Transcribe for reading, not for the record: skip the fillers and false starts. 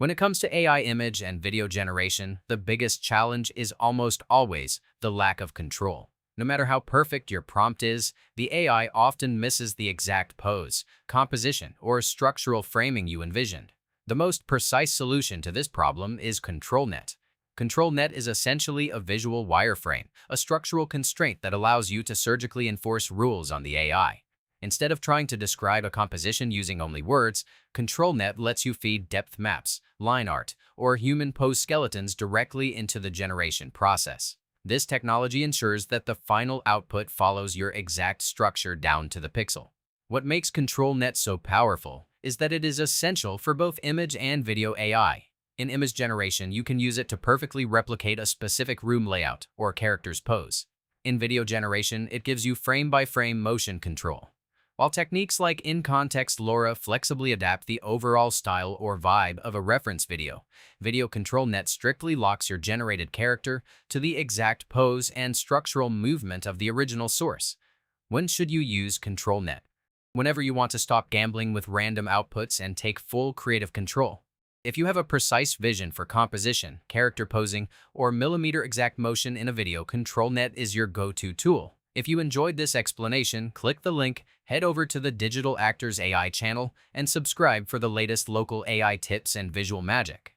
When it comes to AI image and video generation, the biggest challenge is almost always the lack of control. No matter how perfect your prompt is, the AI often misses the exact pose, composition, or structural framing you envisioned. The most precise solution to this problem is Controlnet. Controlnet is essentially a visual wireframe, a structural constraint that allows you to surgically enforce rules on the AI. Instead of trying to describe a composition using only words, Controlnet lets you feed depth maps, line art, or human pose skeletons directly into the generation process. This technology ensures that the final output follows your exact structure down to the pixel. What makes Controlnet so powerful is that it is essential for both image and video AI. In image generation, you can use it to perfectly replicate a specific room layout or character's pose. In video generation, it gives you frame-by-frame motion control. While techniques like in-context LoRa flexibly adapt the overall style or vibe of a reference video, Video Controlnet strictly locks your generated character to the exact pose and structural movement of the original source. When should you use Controlnet? Whenever you want to stop gambling with random outputs and take full creative control. If you have a precise vision for composition, character posing, or millimeter-exact motion in a video, Controlnet is your go-to tool. If you enjoyed this explanation, click the link, head over to the Digital Actors AI channel, and subscribe for the latest local AI tips and visual magic.